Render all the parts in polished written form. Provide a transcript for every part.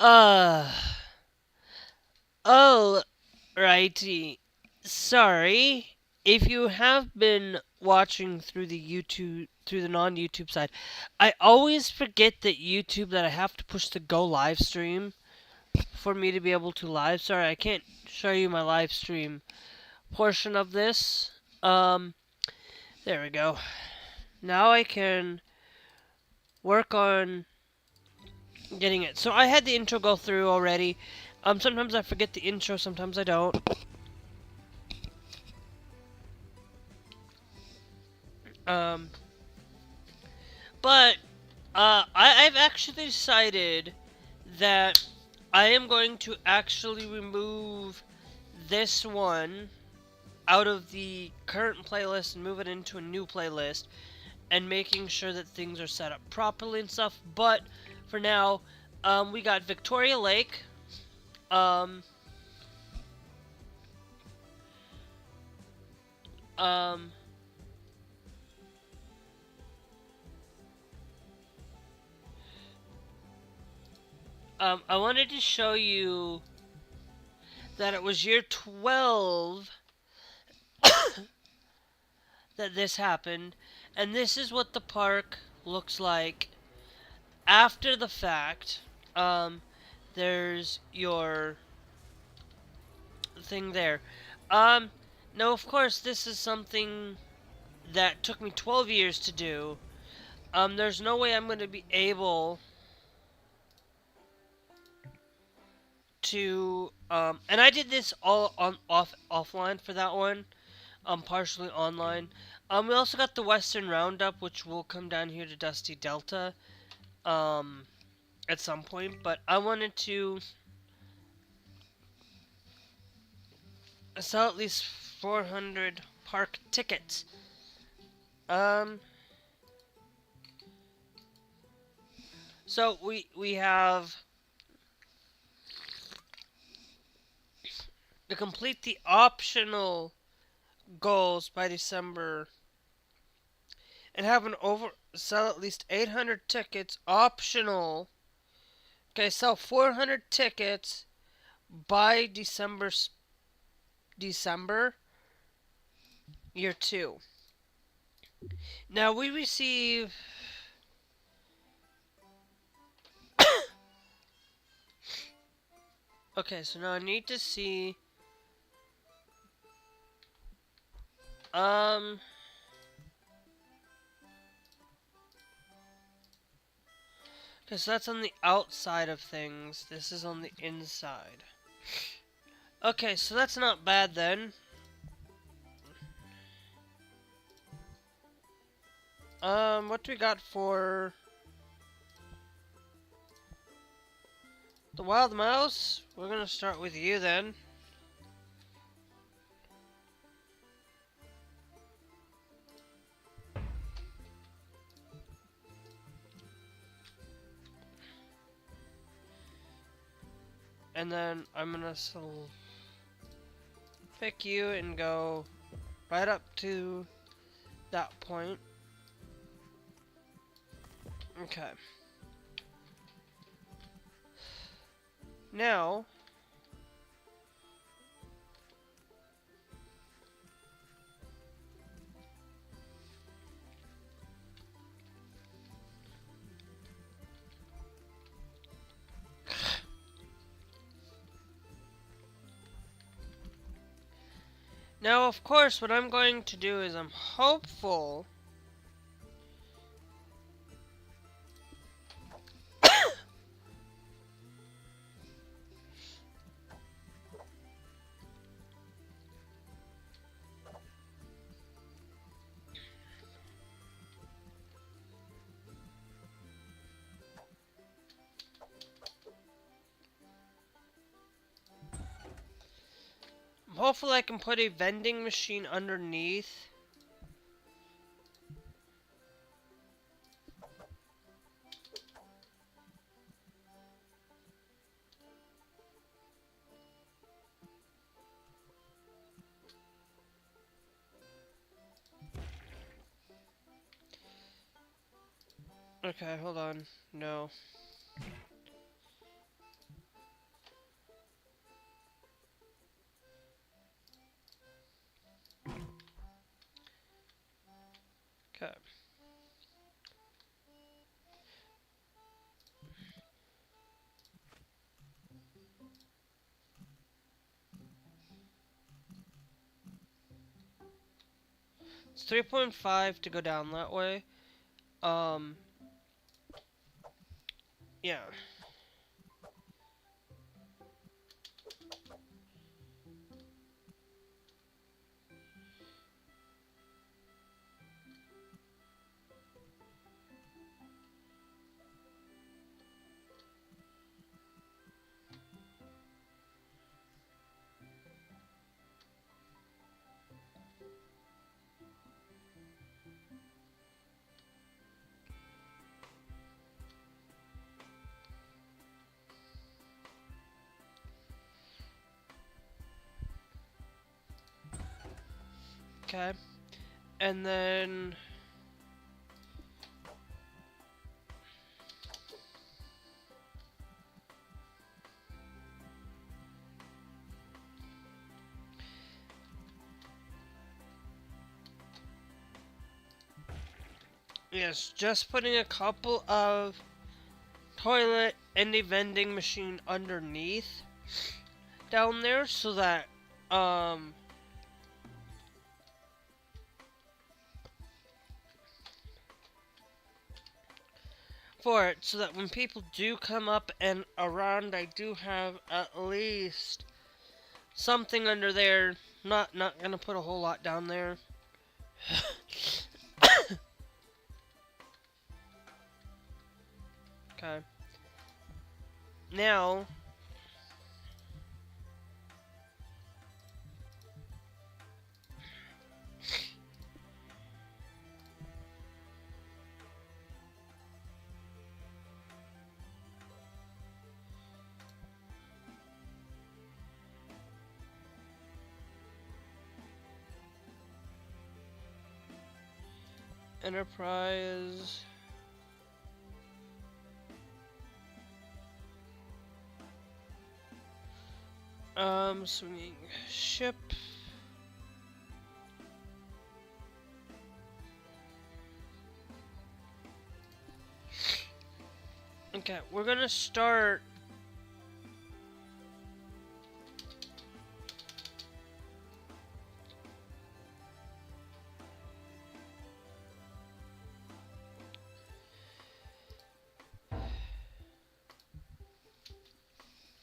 Uh, oh, righty. Sorry. If you have been watching through the non-YouTube side, I always forget that I have to push the go live stream for me to be able to live. Sorry, I can't show you my live stream portion of this. Um, there we go. Now I can work on getting it. So I had the intro go through already. Sometimes I forget the intro, sometimes I don't. Um, but I've actually decided that I am going to actually remove this one out of the current playlist and move it into a new playlist and making sure that things are set up properly and stuff. But for now, we got Victoria Lake. Um, um, I wanted to show you that it was year 12 that this happened, and this is what the park looks like after the fact. There's your thing there. Um, Now, of course, this is something that took me 12 years to do. There's no way I'm going to be able to, and I did this all offline for that one, partially online. We also got the Western Roundup, which will come down here to Dusty Delta, um, at some point, but I wanted to sell at least 400 park tickets. Um, so we have to complete the optional goals by December and have an over sell at least 800 tickets optional. Okay, sell 400 tickets by December year 2. Now we receive okay, so now I need to see um okay, so that's on the outside of things. This is on the inside. Okay, so that's not bad then. What do we got for the wild mouse? We're gonna start with you then. And then I'm gonna pick you and go right up to that point. Okay. Now, of course, what I'm going to do is I'm hopeful hopefully I can put a vending machine underneath. Okay, hold on. No. Okay. It's 3.5 to go down that way. Yeah. Okay. And then yes, just putting a couple of toilet and a vending machine underneath down there so that for it, so that when people do come up and around, I do have at least something under there. Not gonna put a whole lot down there. Okay. Now Enterprise. Swinging ship. Okay, we're gonna start.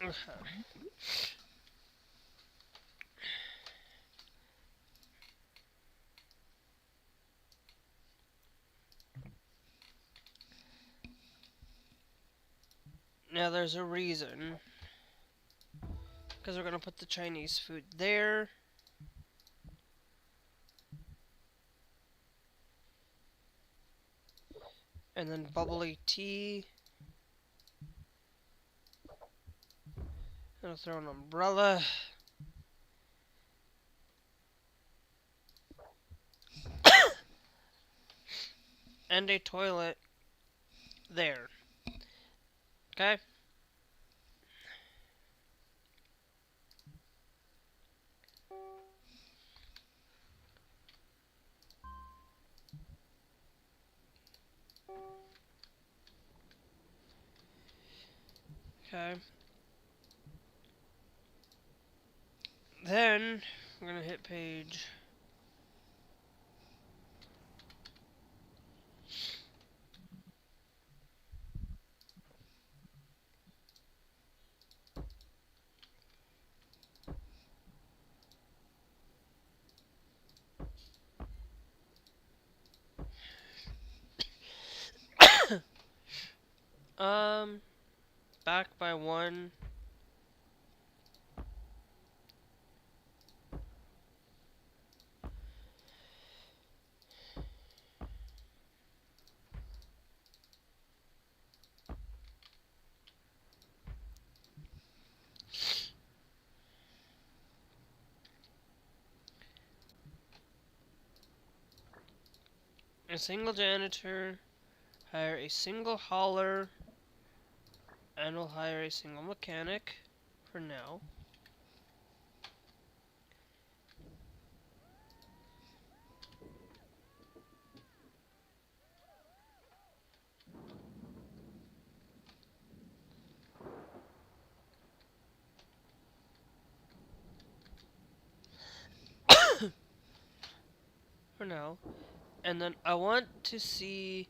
Okay. Now there's a reason. Because we're gonna put the Chinese food there. And then bubbly tea. And I'll throw an umbrella. And a toilet there. Okay? Okay. Then we're gonna hit page. Back by one. A single janitor. Hire a single hauler. And we'll hire a single mechanic for now. for now. And then I want to see...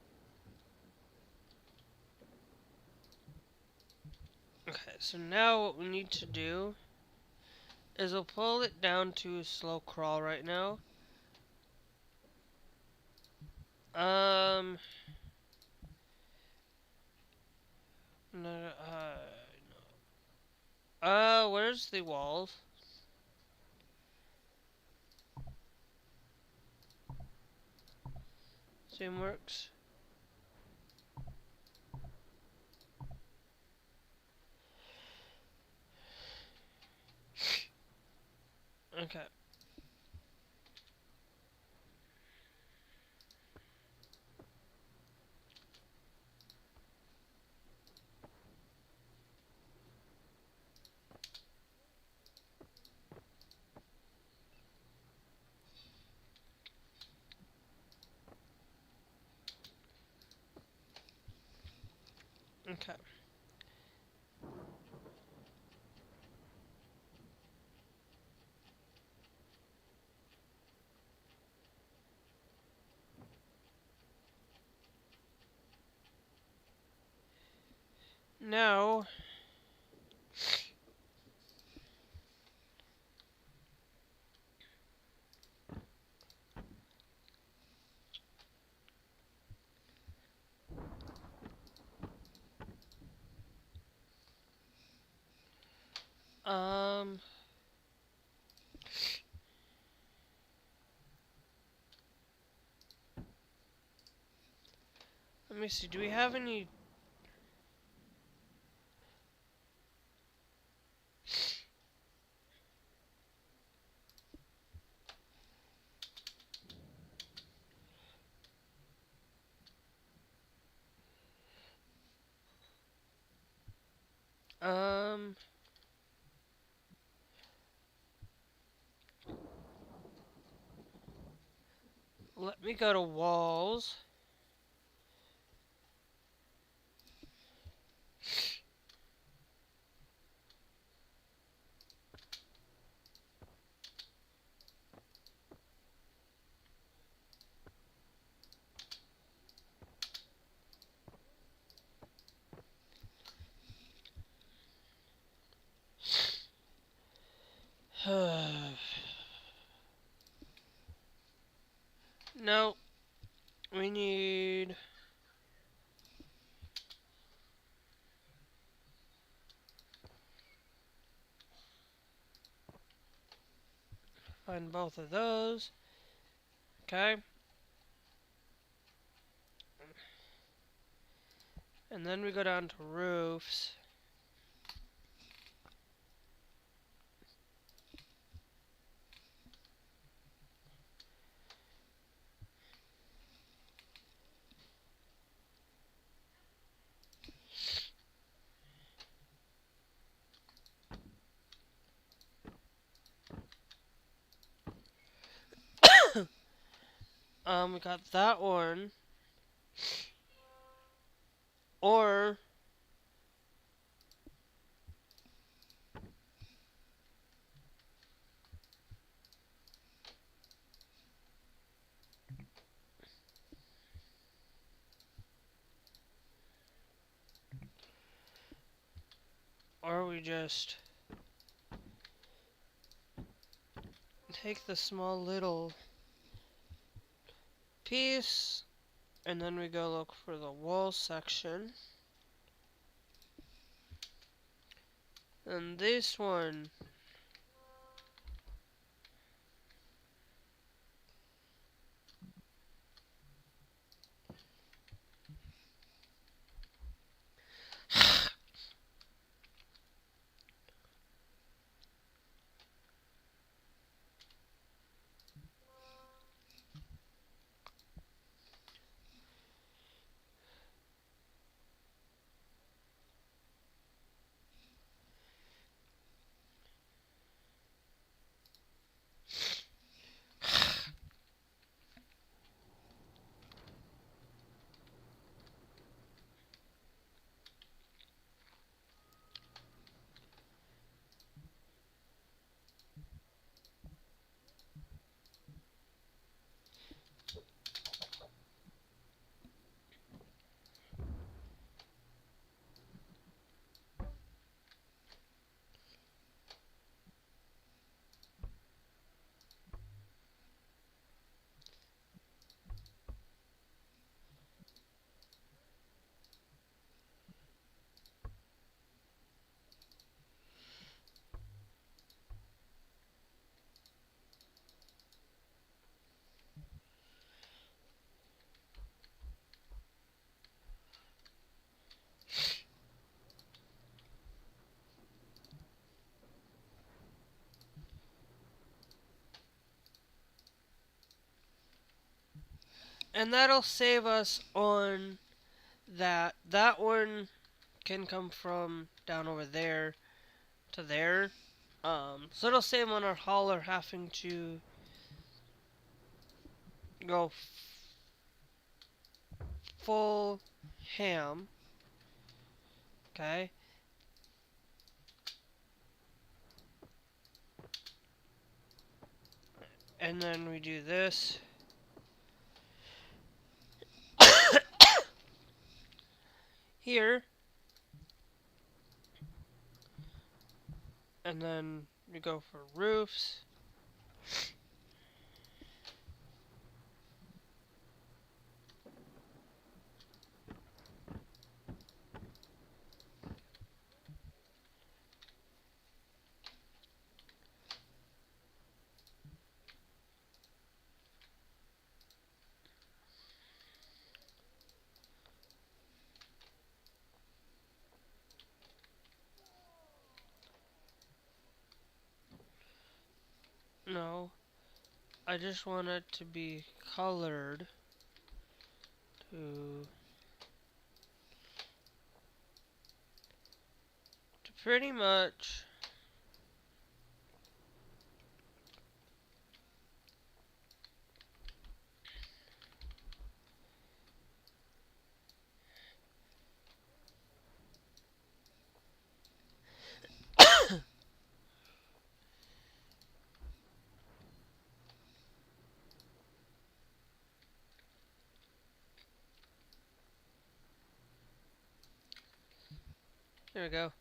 Okay, so now what we need to do is we'll pull it down to a slow crawl right now. No, where's the walls? Same works. Okay. Okay. Now, um, let me see. Do we have any? Um, let me go to walls. No, we need... Find both of those. Okay. And then we go down to roofs. We got that one. Or we just take the small little piece, and then we go look for the wall section. And this one, And that'll save us on that. That one can come from down over there to there. So it'll save on our hauler having to go full ham. Okay. And then we do this. Here. And then we go for roofs. No, I just want it to be colored to pretty much there we go.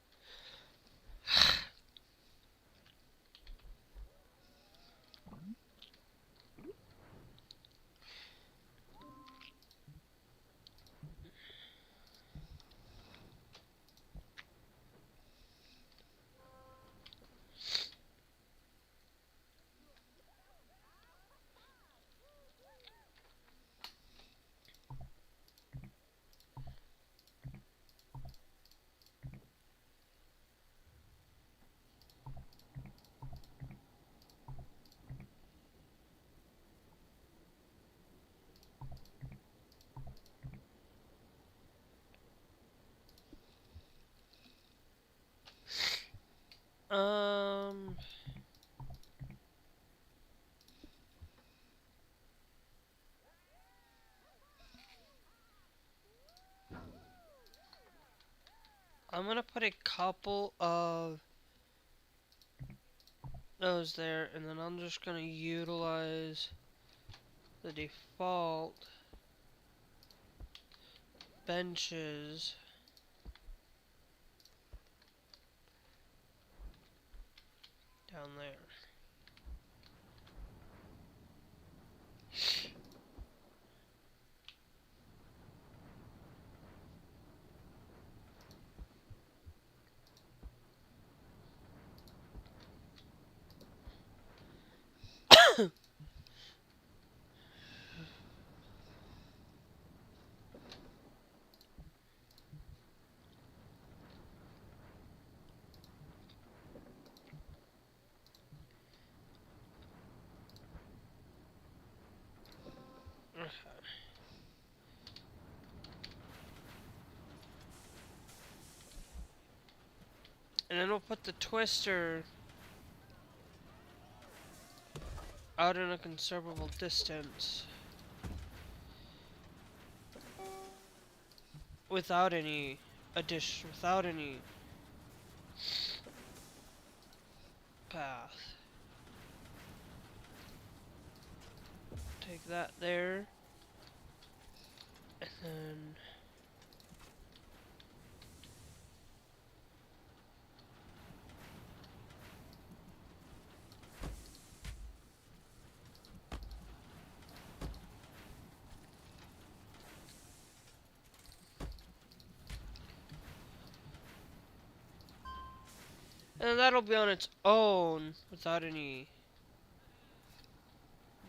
Um, I'm gonna put a couple of those there, and then I'm just gonna utilize the default benches down there. And then we'll put the twister out in a considerable distance without any without any path. Take that there, and then that'll be on its own without any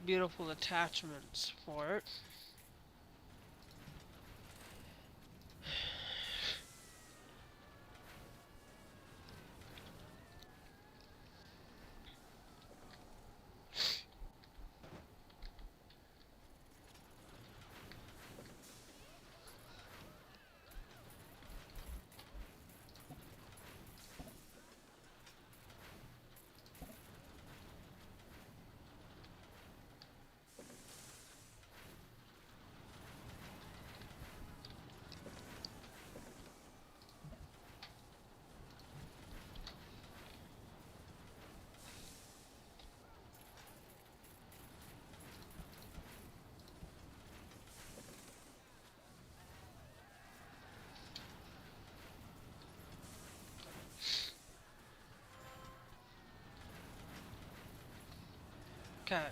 beautiful attachments for it. Okay.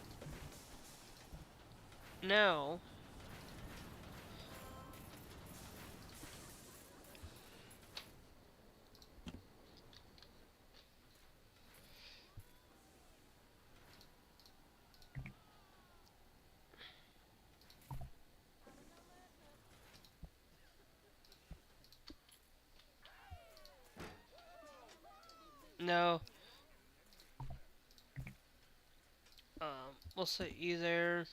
Now, no. We'll say either.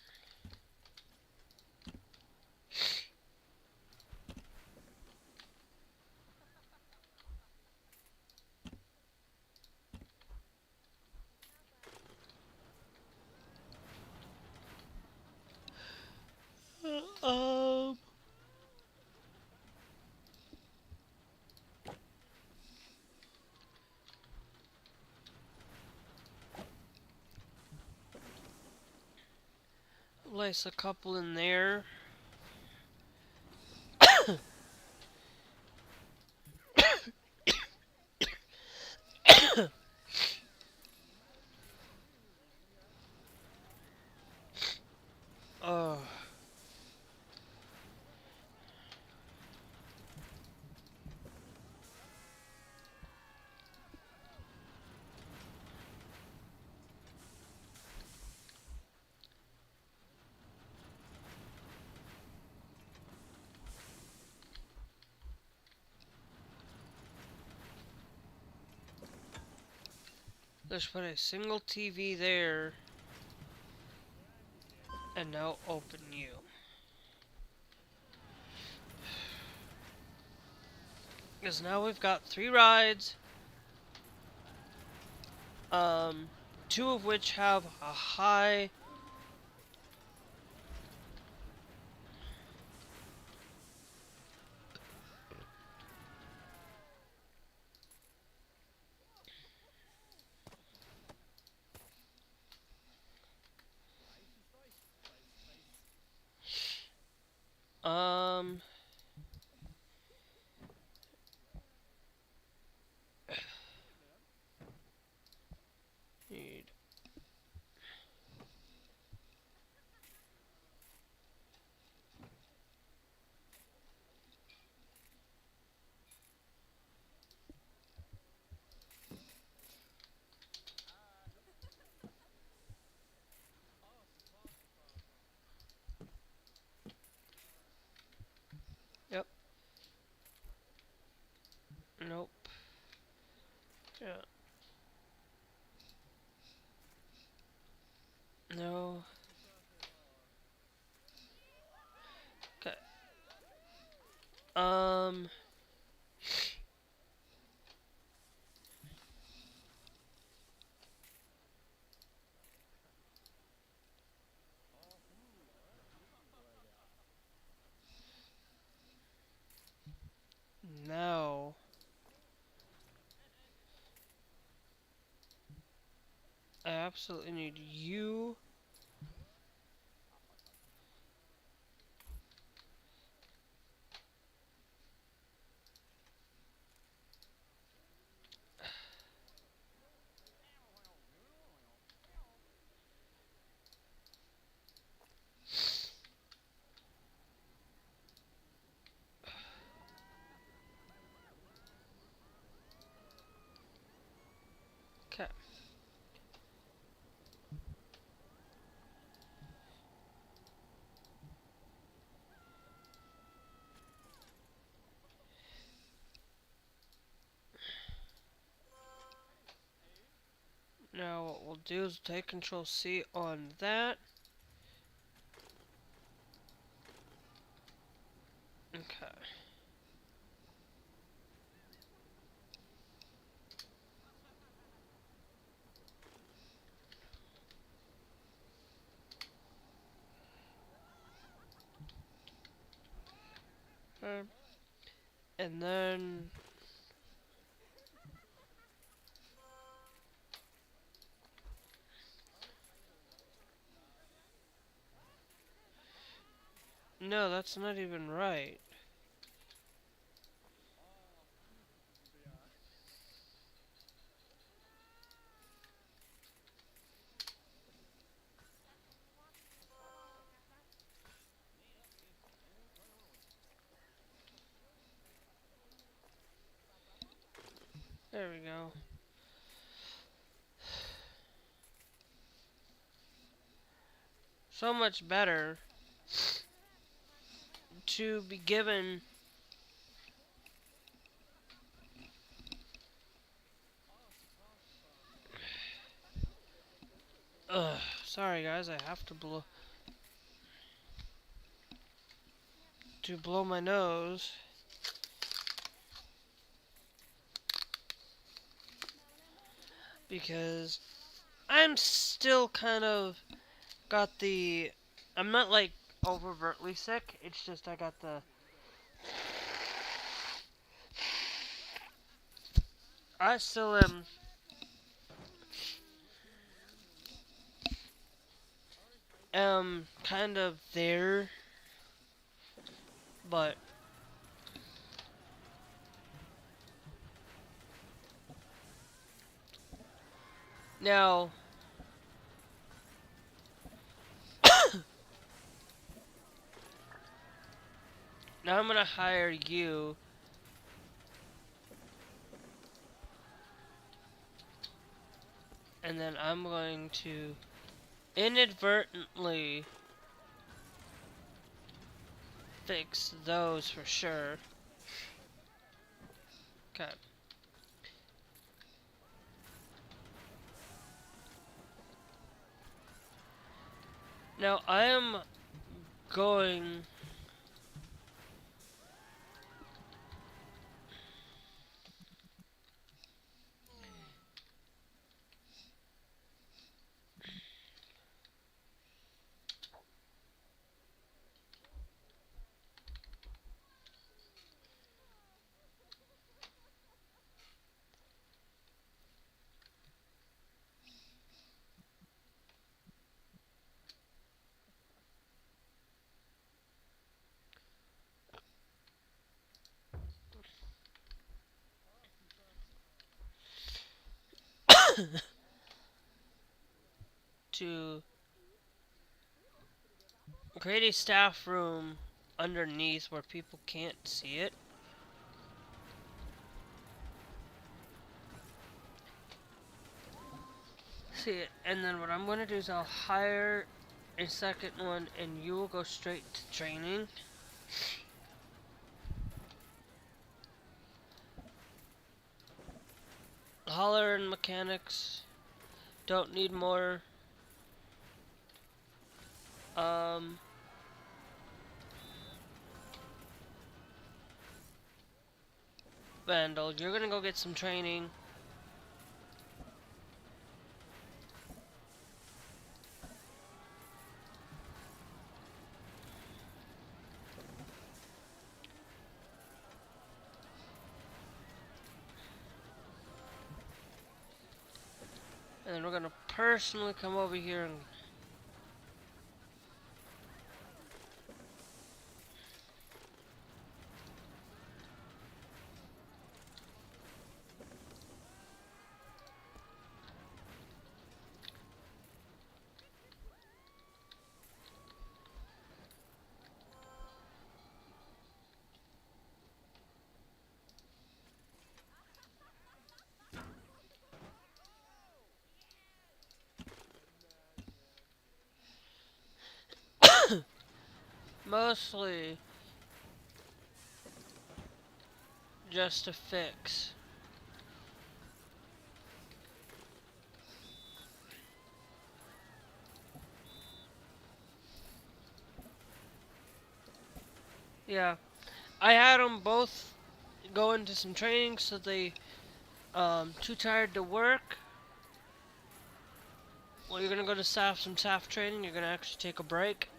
Um. Place a couple in there. Oh. Let's put a single TV there. And now open you. Because now we've got 3 rides. Two of which have a high. Um. Need. Yep. Nope. Yeah. No. Okay. Um. No. I absolutely need you. Okay. Now what we'll do is take Control C on that. Okay. And then no, that's not even right. There we go. So much better to be given. Ugh, sorry guys, I have to blow my nose. Because I'm still kind of got the... I'm not like overtly sick, it's just I got the... I still am kind of there, but now I'm gonna hire you and then I'm going to inadvertently fix those for sure. Okay. Now I am going to create a staff room underneath where people can't see it. See it, and then what I'm going to do is I'll hire a second one and you will go straight to training. Hauler and mechanics don't need more. Vandal, you're gonna go get some training. And then we're gonna personally come over here and mostly just to fix. Yeah, I had them both go into some training, so they too tired to work. Well, you're gonna go to some staff training. You're gonna actually take a break.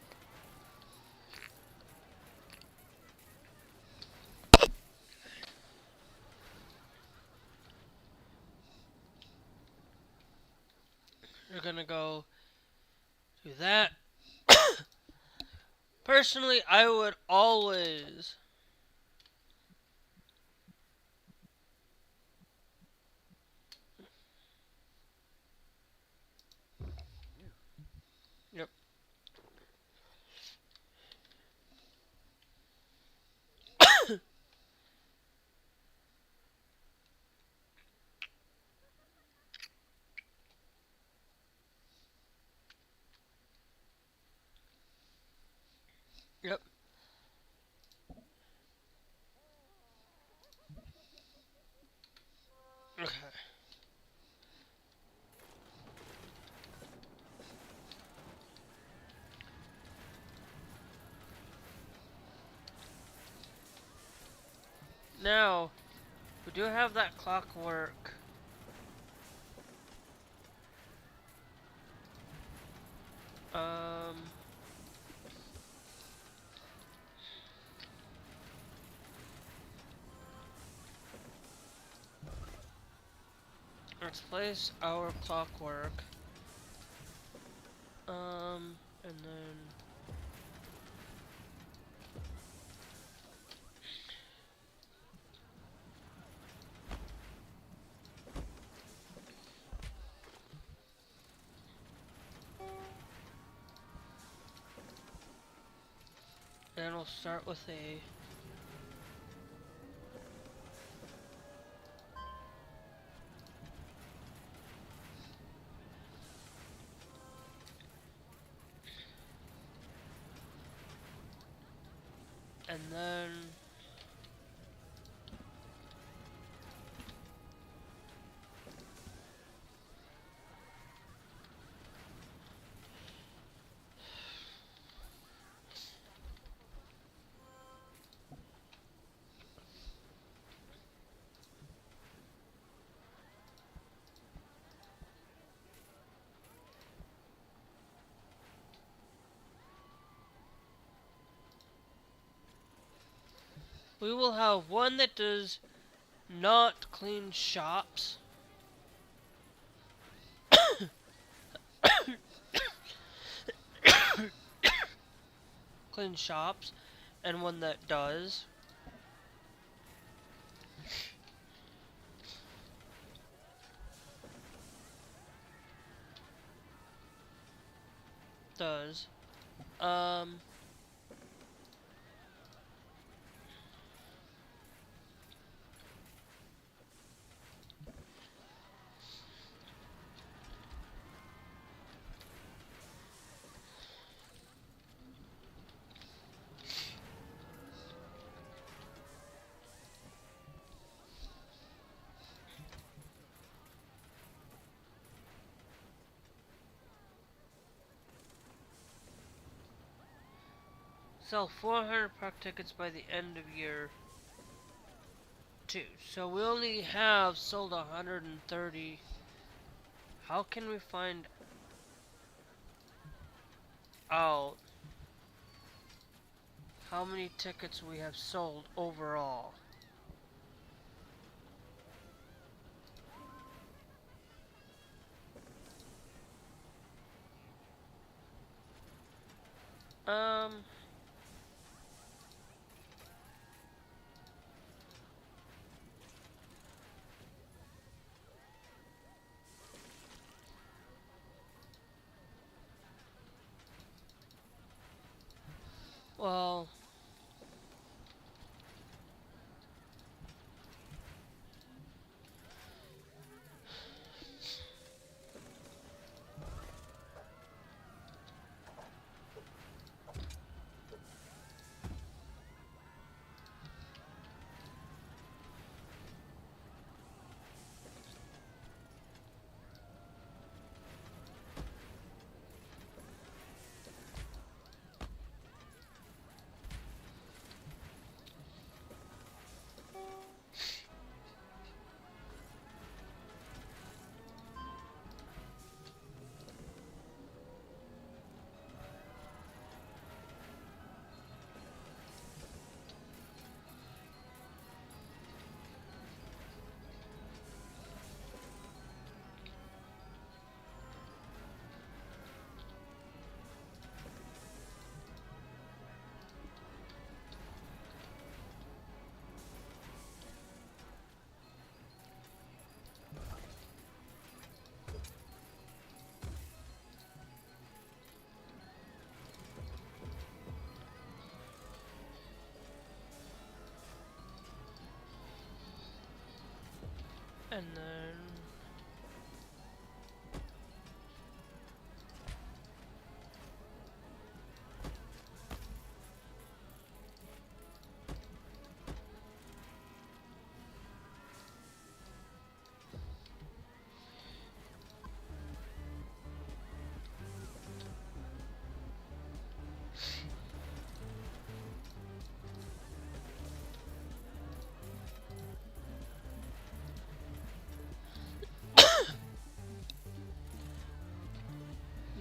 You're gonna go do that. Personally, I would always yep. Yep. Okay. Now, we do have that clockwork. Um, let's place our clockwork. And then we'll start with a and then we will have one that does not clean shops. Clean shops, and one that does. Does. Um, sell 400 park tickets by the end of year 2. So we only have sold 130. How can we find out how many tickets we have sold overall? Um, well, and then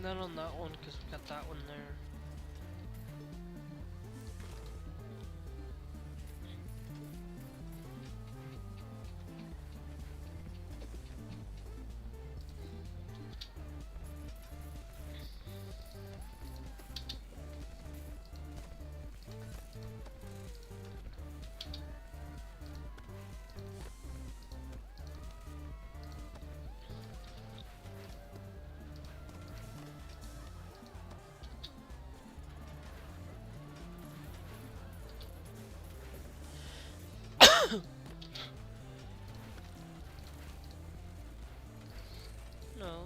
Not on that one, because we got that one there. No.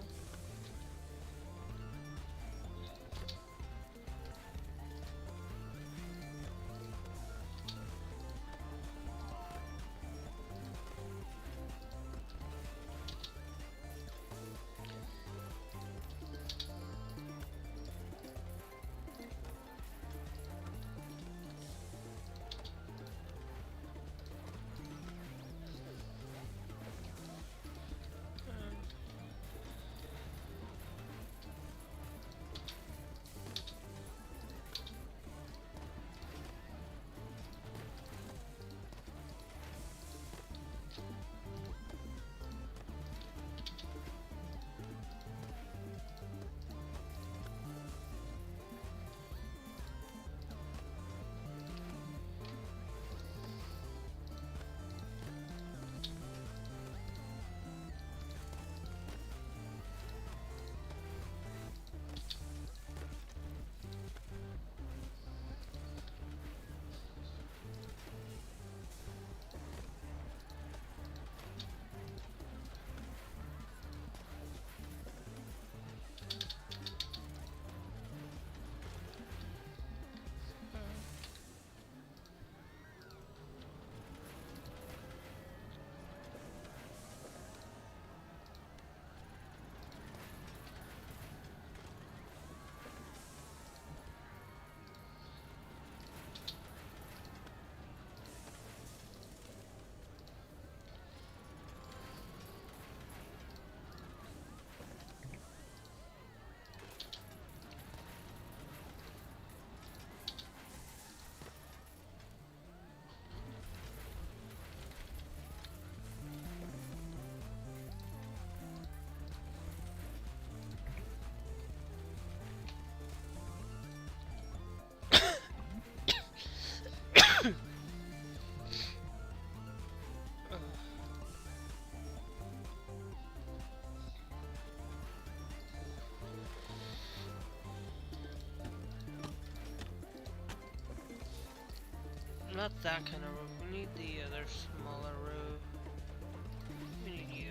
Not that kind of roof. We need the other smaller roof. We need you.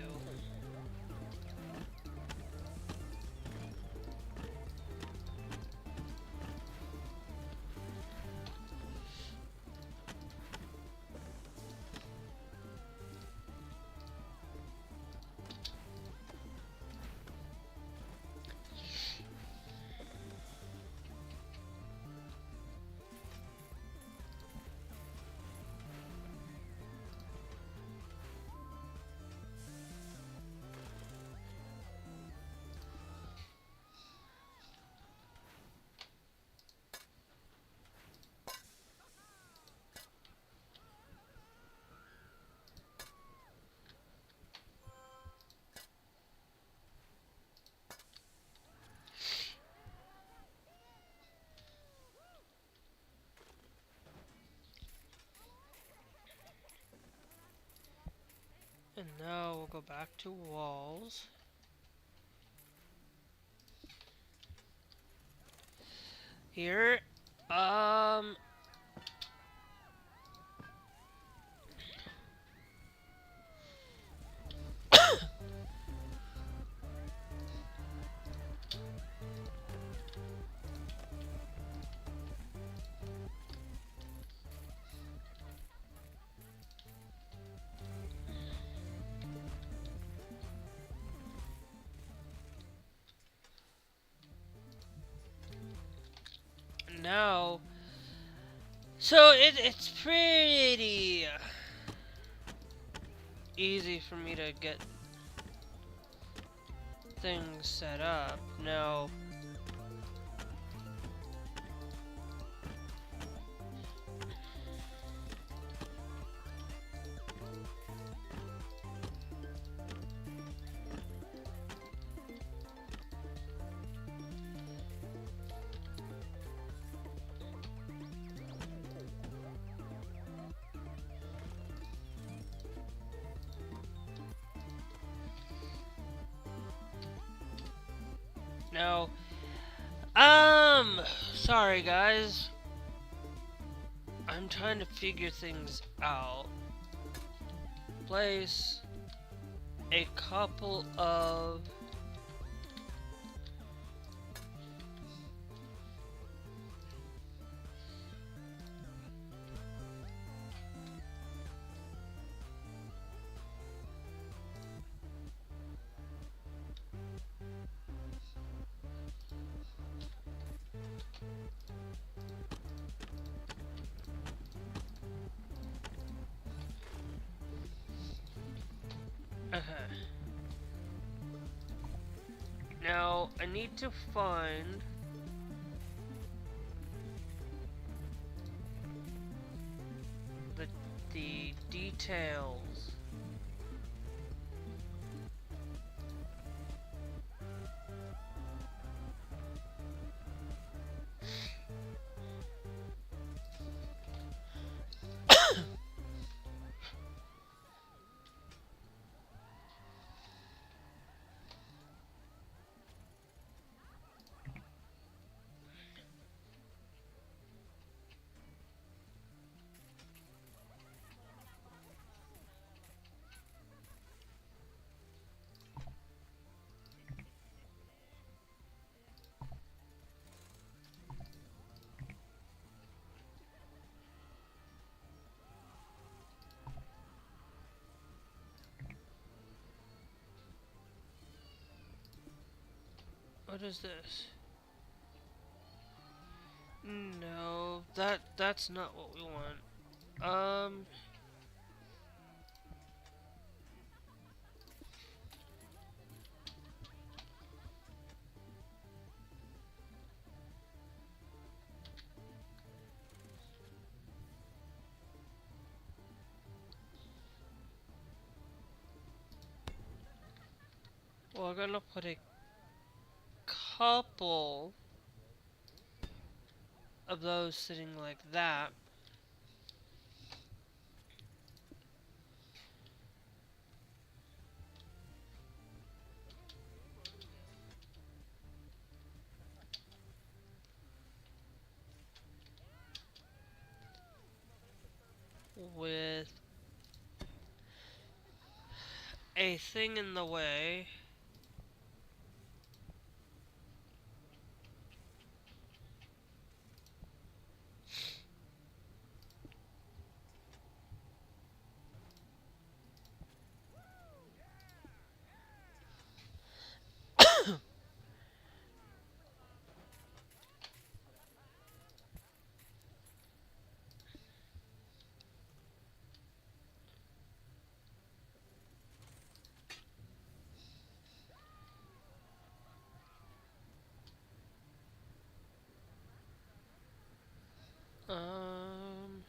And now we'll go back to walls. Here, now, so it's pretty easy for me to get things set up. Now, Now, sorry guys. I'm trying to figure things out. Place a couple of now I need to find the details. What is this? No, that's not what we want. We're gonna put a couple of those sitting like that. With a thing in the way. Um,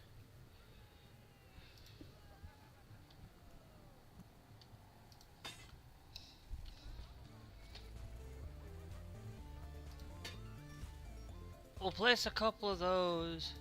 we'll place a couple of those.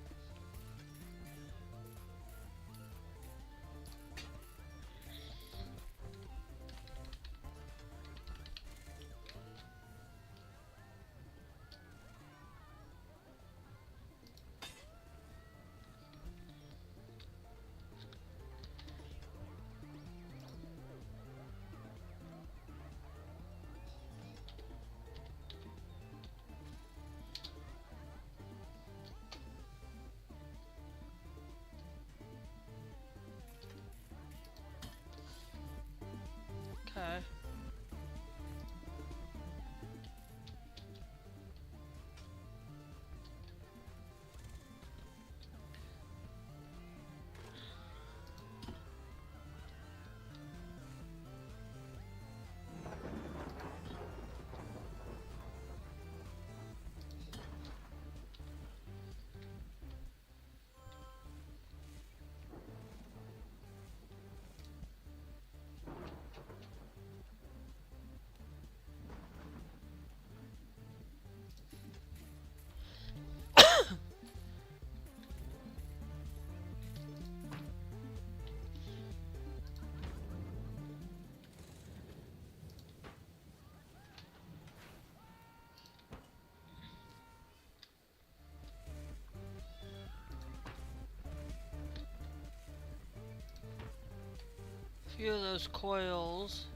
few of those coils.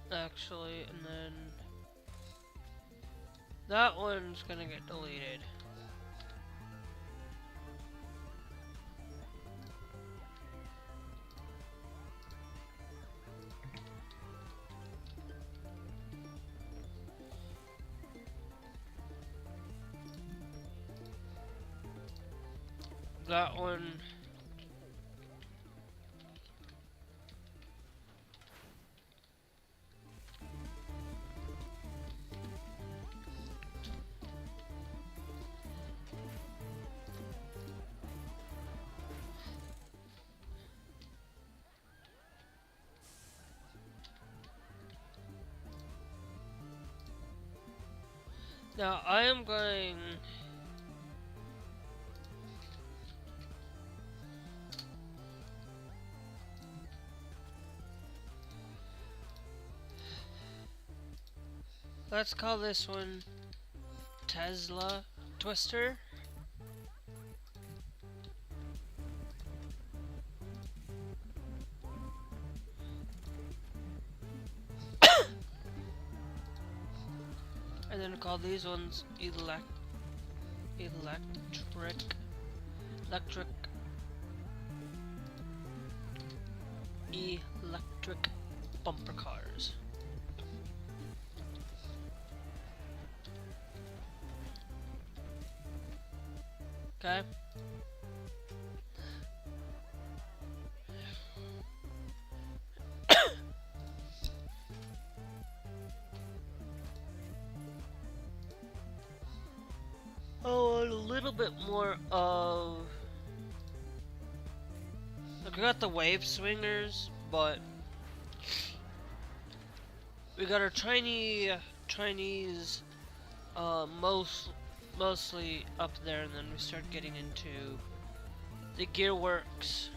Actually, and then that one's gonna get deleted. That one. Now I am going. Let's call this one Tesla Twister. And then call these ones electric bumper cars. Okay. Oh, and a little bit more of. Look, we got the wave swingers, but we got our Chinese, mostly up there, and then we start getting into the gearworks.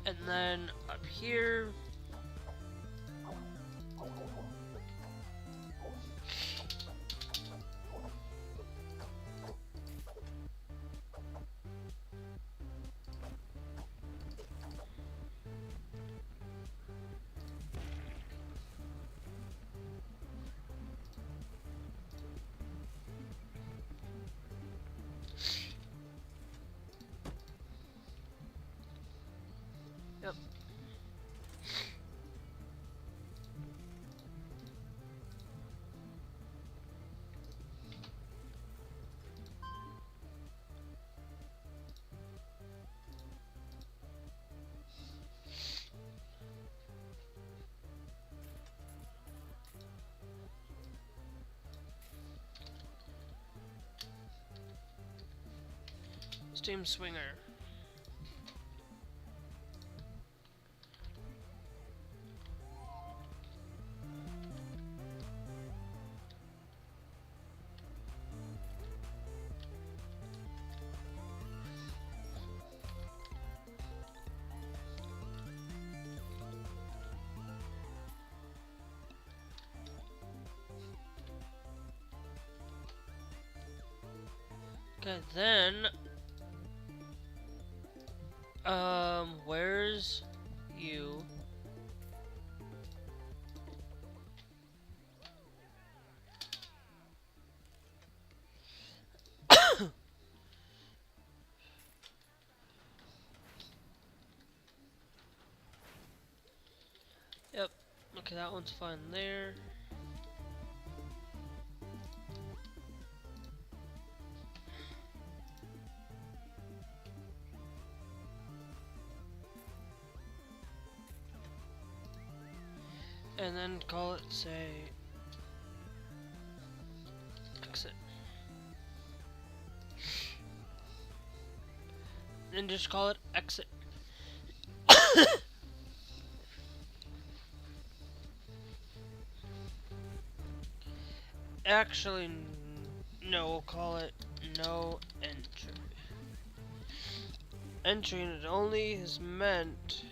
And then up here, yep. Steam Swinger. Okay, then, where's you? Okay, that one's fine there. And then call it, say, exit. And just call it exit. Actually, no, we'll call it no entry. Entry it only is meant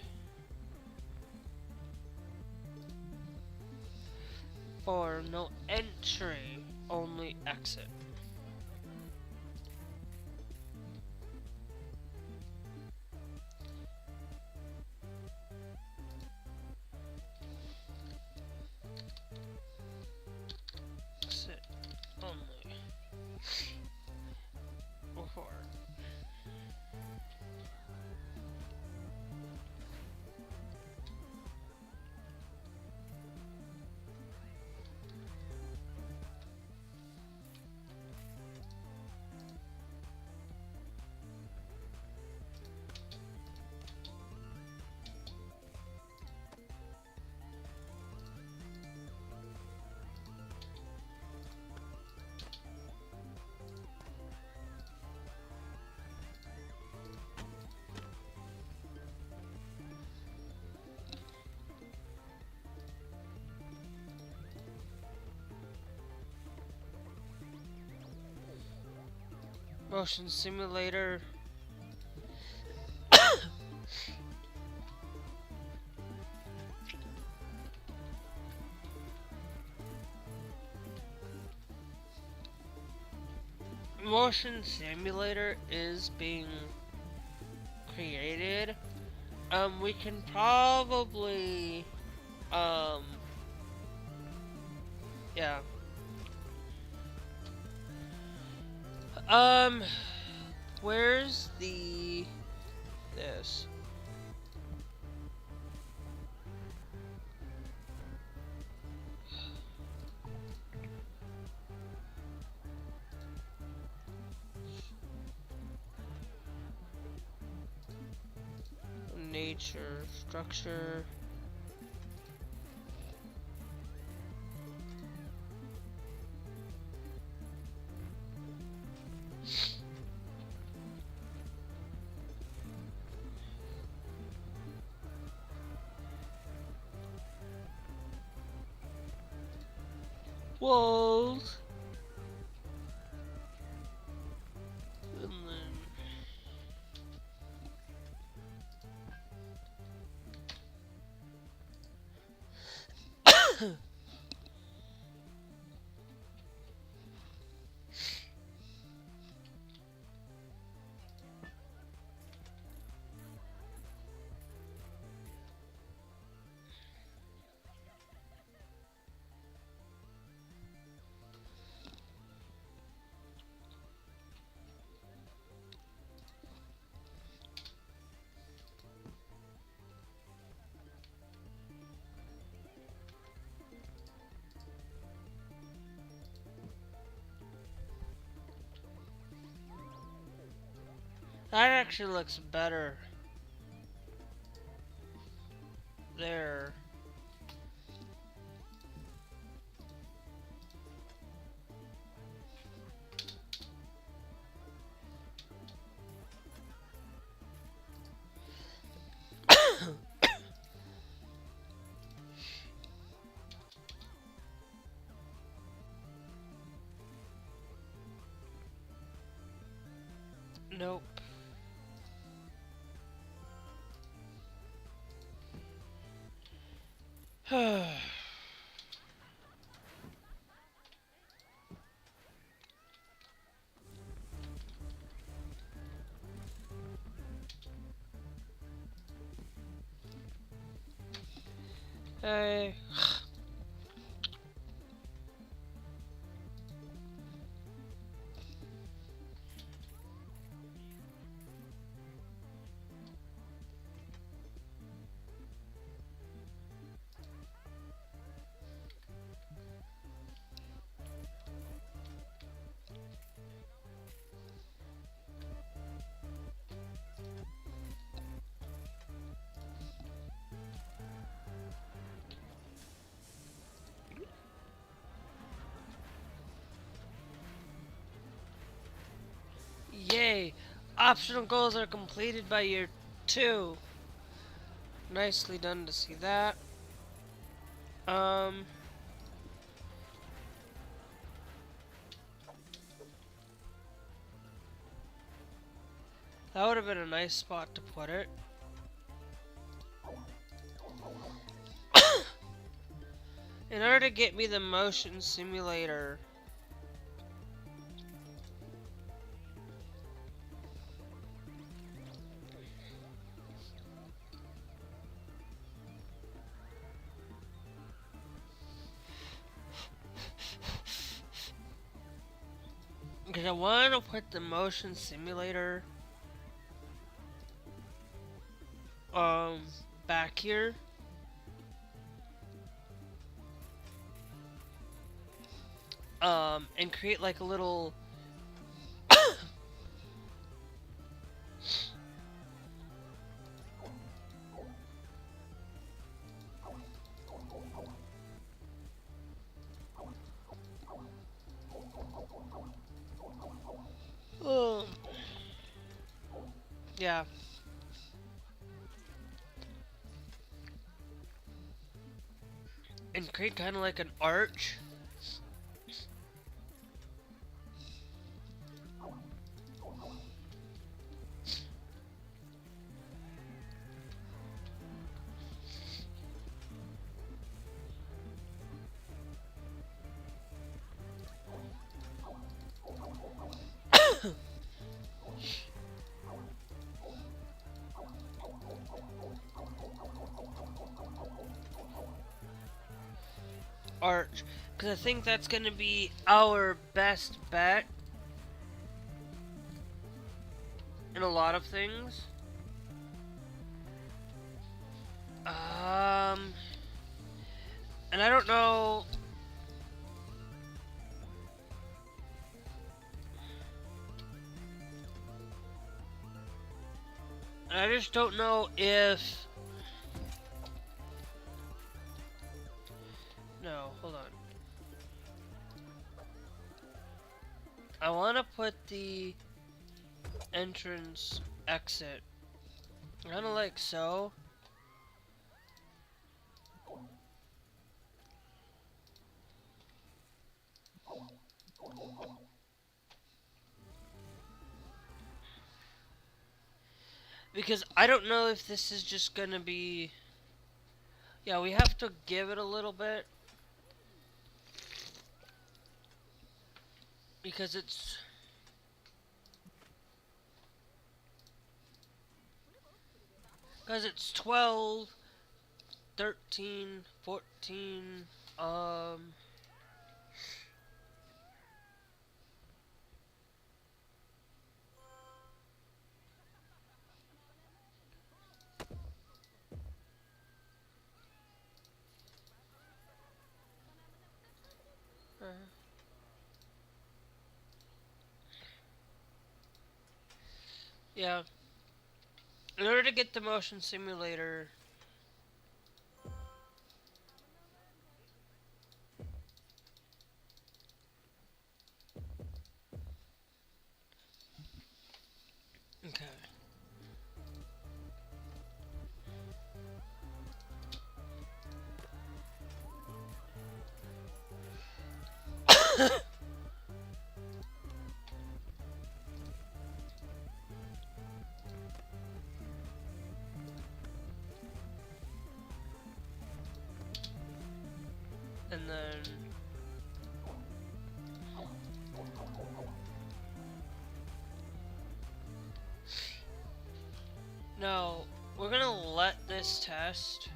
for no entry, only exit. Exit only. Before. Motion simulator. Motion simulator is being created. We can probably, yeah. Where's this? Nature, structure. Walls. And then that actually looks better. There. Nope. Hey. Optional goals are completed by year 2. Nicely done to see that. That would have been a nice spot to put it. In order to get me the motion simulator, because I want to put the motion simulator back here. And create like a little yeah. And create kind of like an arch. Arch, because I think that's going to be our best bet in a lot of things. And I don't know. And I just don't know if. No, hold on. I want to put the entrance exit kind of like so. Because I don't know if this is just gonna be. Yeah, we have to give it a little bit. Because it's. Because it's 12, 13, 14, yeah. In order to get the motion simulator, okay. And then no, we're gonna let this test.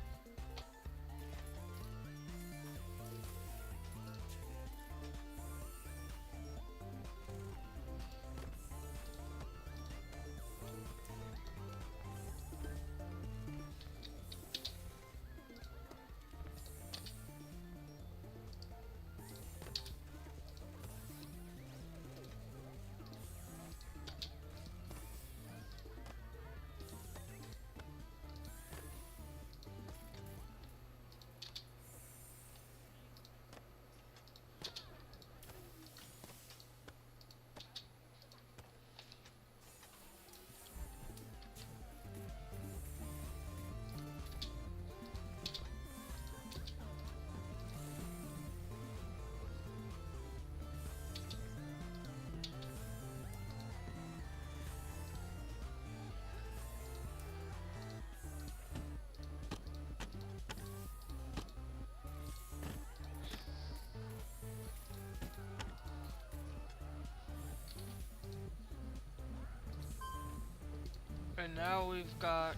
And now we've got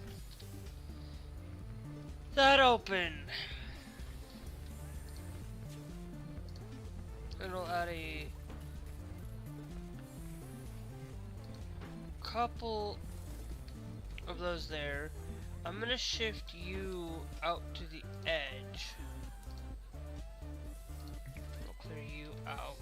that open. It'll add a couple of those there. I'm gonna shift you out to the edge. I'll clear you out.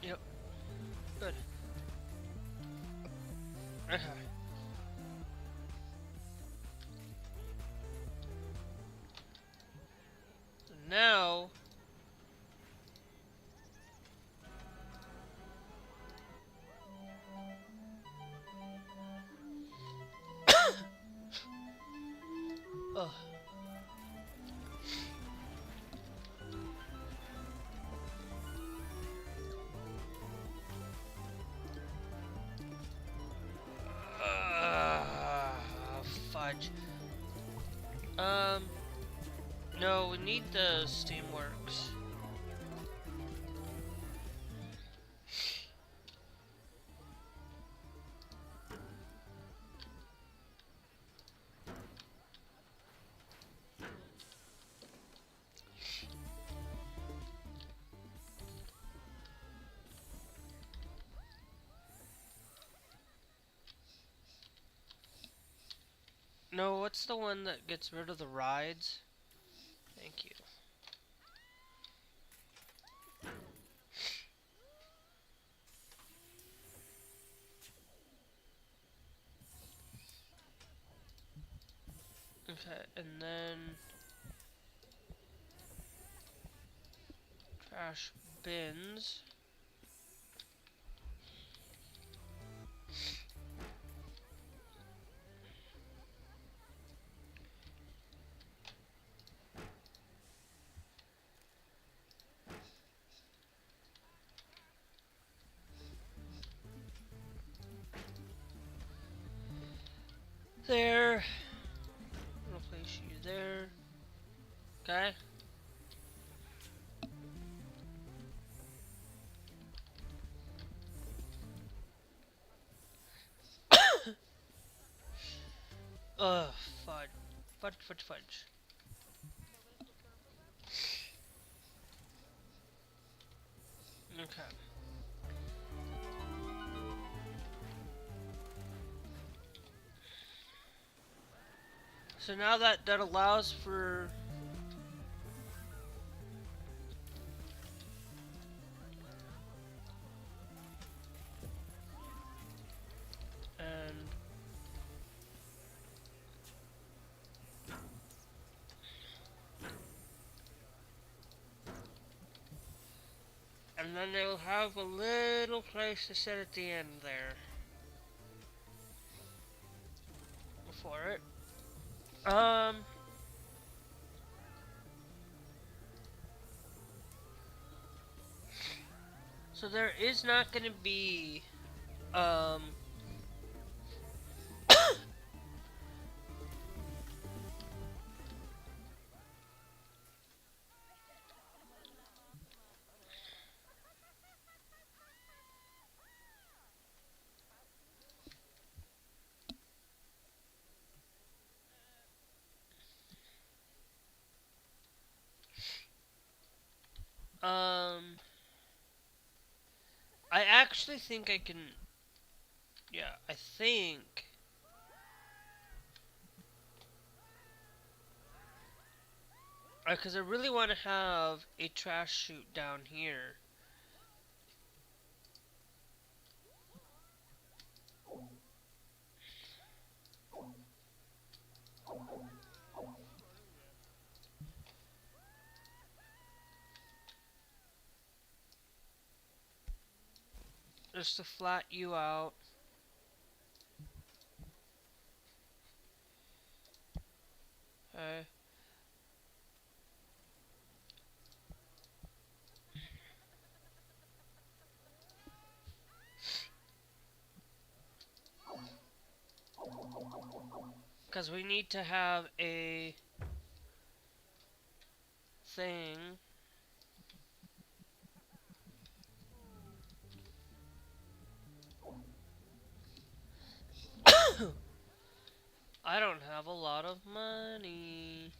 Yep. Good. So now oh. Fudge. No, we need the Steamworks. No, what's the one that gets rid of the rides? Thank you. Okay, and then trash bins. There. I'll place you there. Okay. Ugh, fudge. Fudge. Okay. So now that allows for and then they'll have a little place to sit at the end there for it. So there is not going to be I actually think I can, yeah, I think, because I really want to have a trash chute down here. Just to flat you out. Okay. Because we need to have a thing. I don't have a lot of money.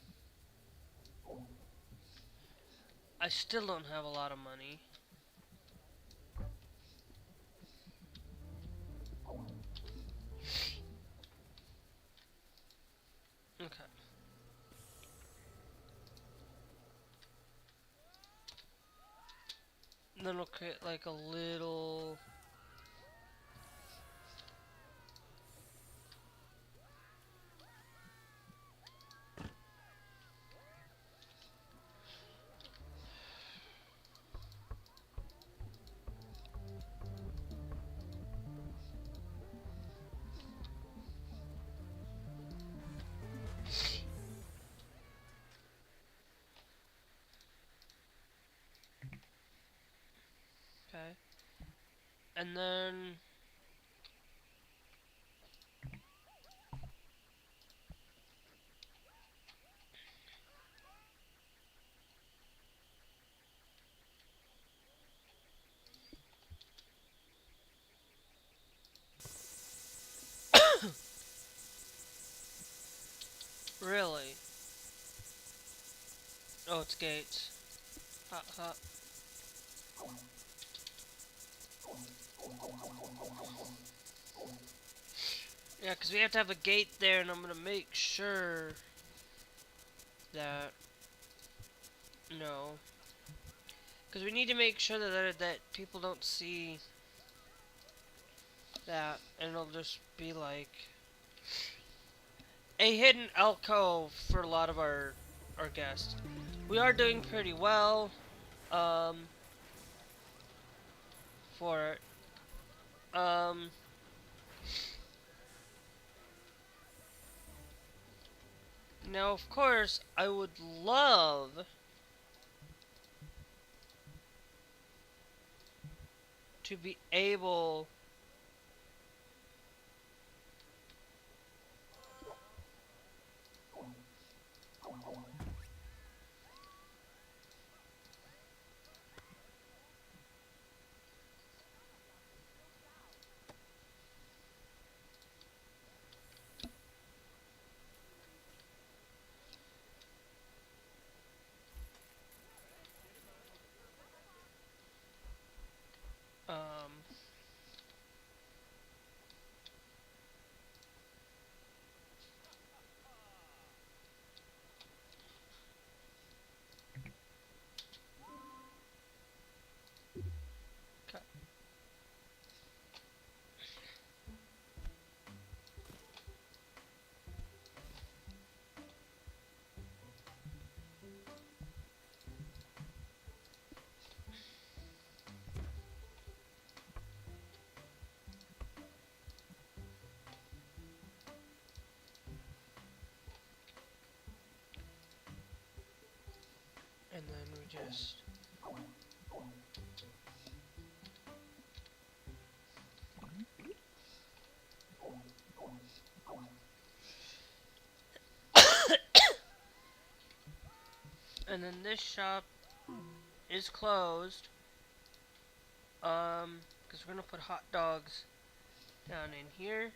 I still don't have a lot of money. Okay. Then we'll create like a little... Okay. And then... Really? Oh, it's gates. Ha ha. Yeah, because we have to have a gate there, and I'm going to make sure that... No. Because we need to make sure that people don't see that, and it'll just be like a hidden alcove for a lot of our guests. We are doing pretty well for it. Now, of course, I would love to be able um okay. And then we just and then this shop is closed because we're gonna put hot dogs down in here.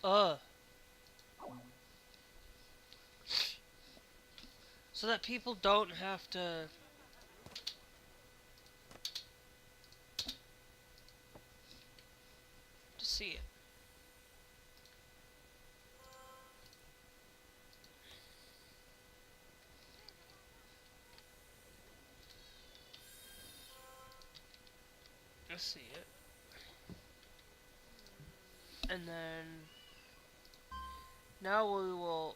uh so that people don't have to see it. I see it. And then now we will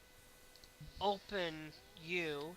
open you.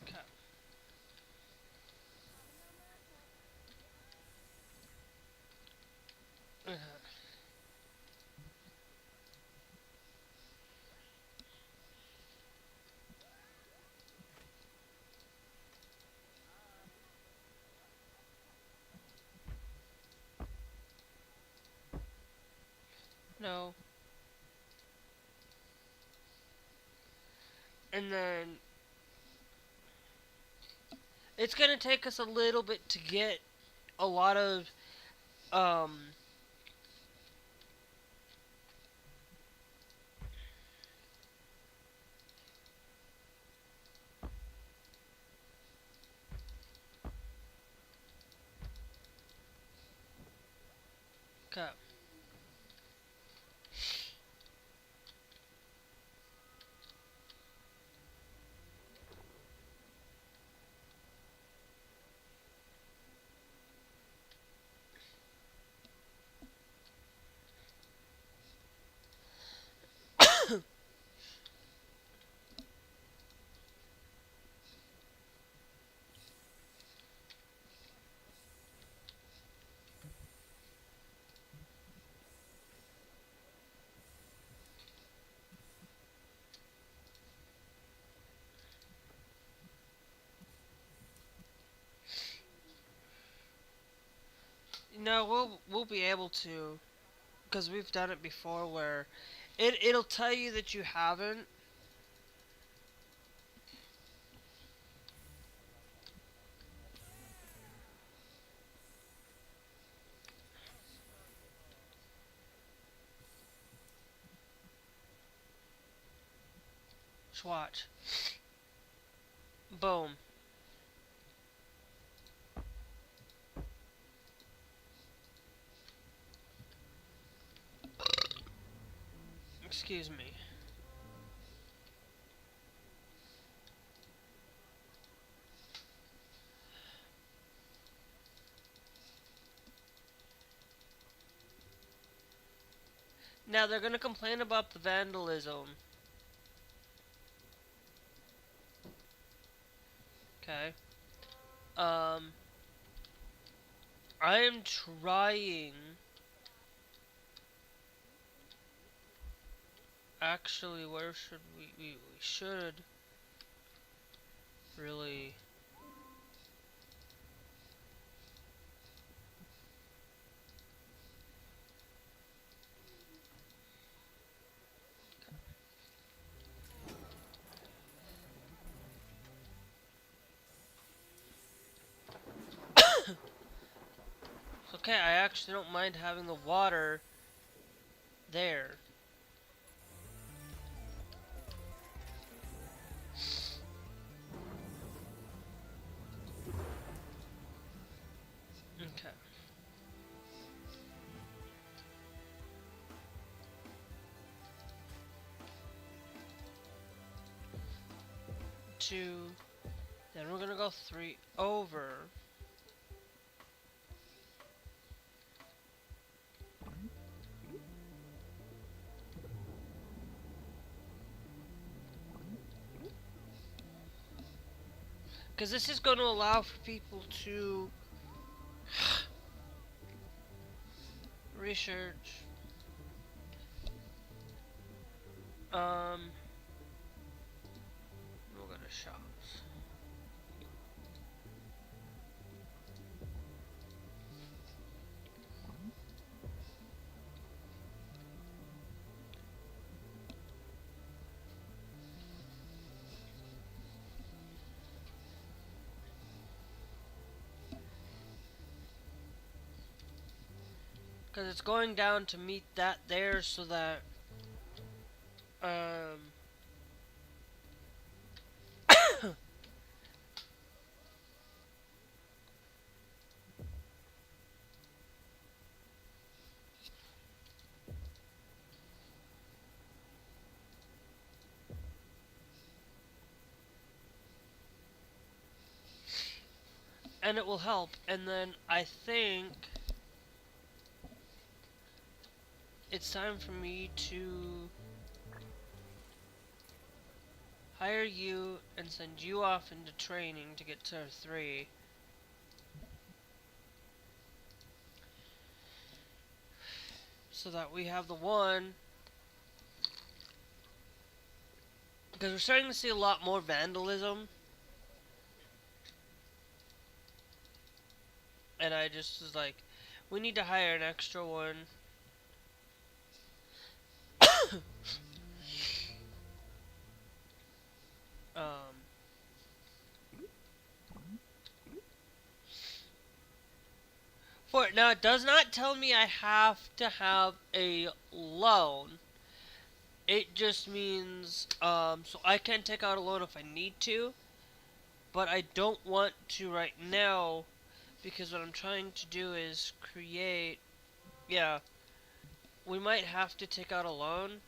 Okay. No. And then it's gonna take us a little bit to get a lot of um okay. No, we'll be able to, because we've done it before where it'll tell you that you haven't. Just watch. Boom. Excuse me. Now they're gonna complain about the vandalism. Okay. Um, I am trying. Actually, where should we should really. Okay, I actually don't mind having the water there. Okay. Two. Then we're gonna go three over. Because this is going to allow for people to research. We'll go to shops. Because it's going down to meet that there so that, um, and it will help. And then I think it's time for me to hire you and send you off into training to get tier 3. So that we have the one. Because we're starting to see a lot more vandalism. And I just was like, we need to hire an extra one. um, now it does not tell me I have to have a loan. It just means, so I can take out a loan if I need to. But I don't want to right now, because what I'm trying to do is create, yeah, we might have to take out a loan.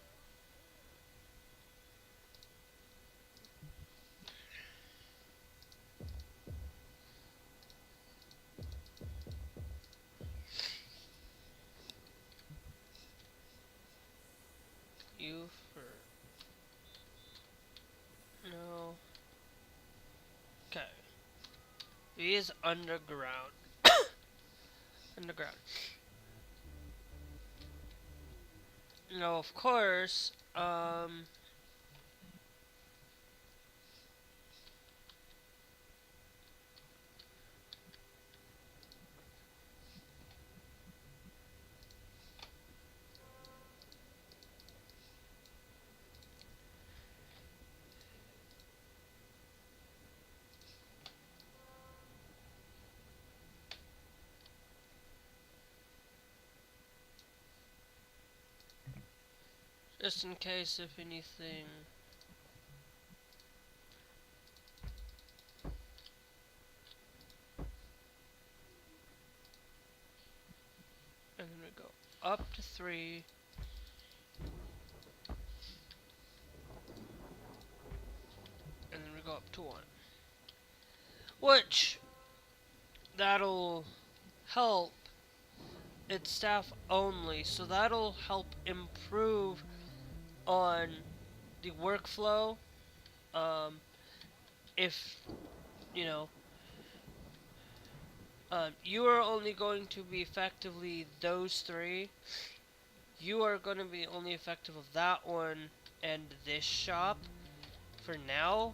You for, no, okay, he is underground, underground. Now, of course, just in case if anything. And then we go up to 3. And then we go up to 1. Which, that'll help. It's staff only, so that'll help improve on the workflow. If, you know, you are only going to be effectively those 3. You are going to be only effective of that one and this shop for now.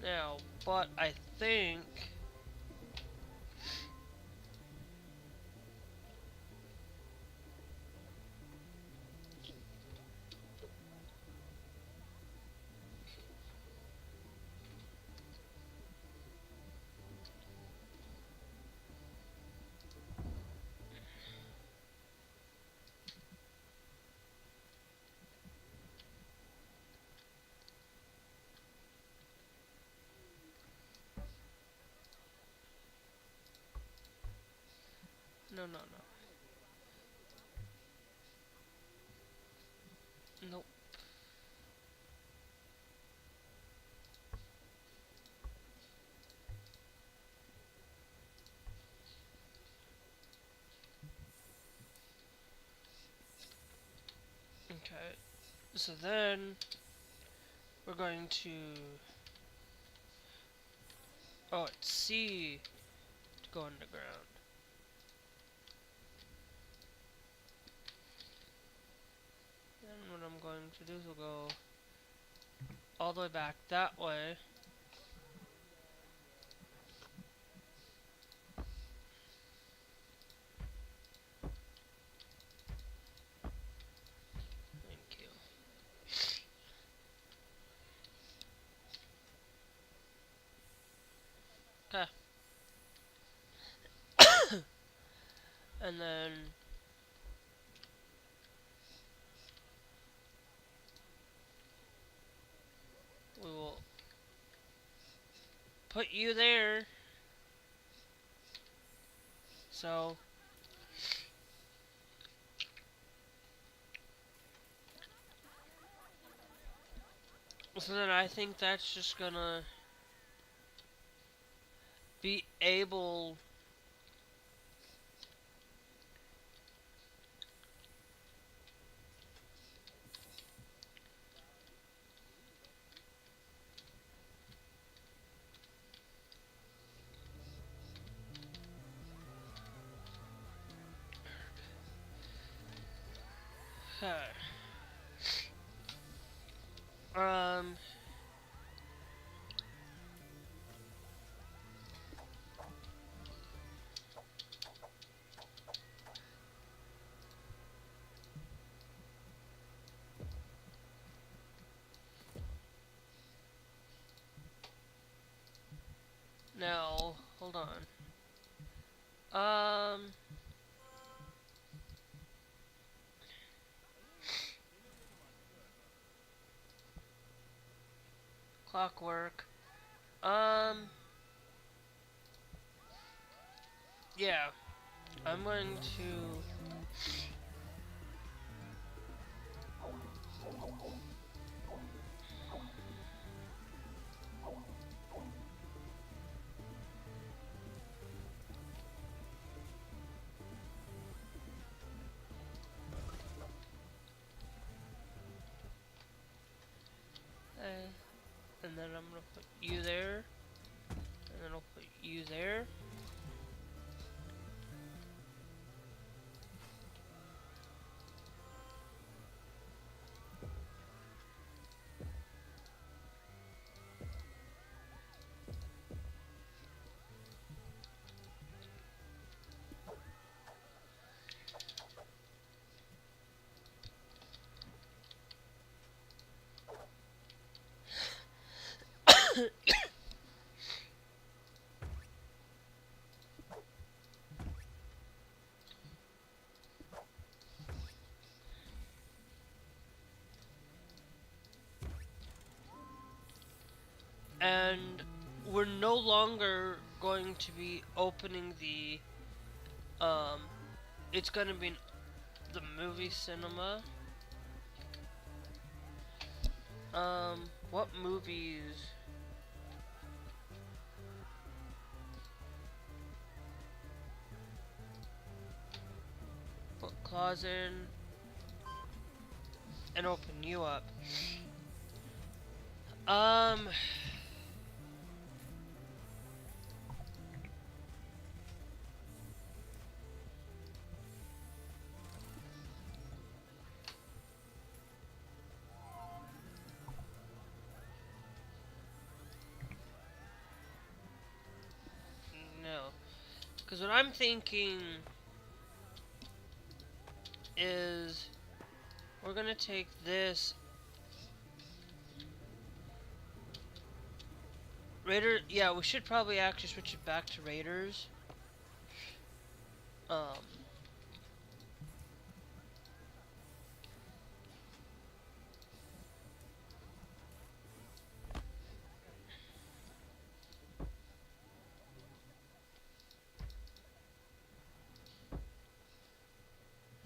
Now, but I think no. Nope. Okay. So then we're going to, oh, it's C to go underground. Then what I'm going to do is we'll go all the way back that way. Thank you. And then we will put you there. So then I think that's just gonna be able um now hold on. Clockwork. Yeah. I'm going to and then I'm gonna put you there, and then I'll put you there. And we're no longer going to be opening the it's gonna be the movie cinema. What movies? Put claws in and open you up. Um, no. Because what I'm thinking is we're gonna take this Raider. Yeah, we should probably actually switch it back to Raiders. Um,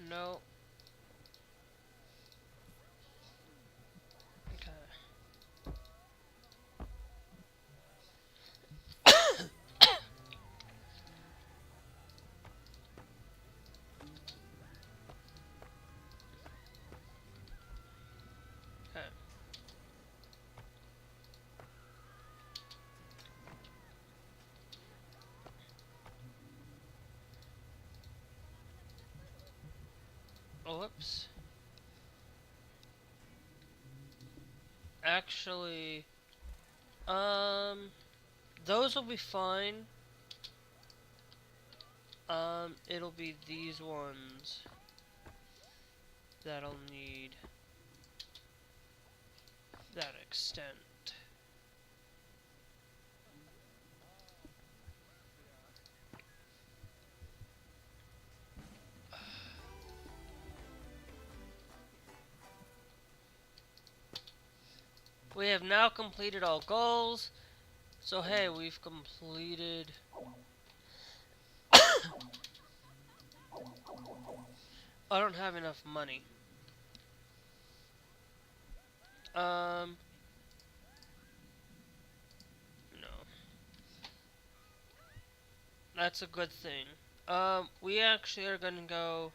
no. Okay. Okay. Oh, whoops. Actually, those will be fine. It'll be these ones that'll need that extent. We have now completed all goals. So hey, we've completed. I don't have enough money. Um, no, that's a good thing. We actually are gonna go.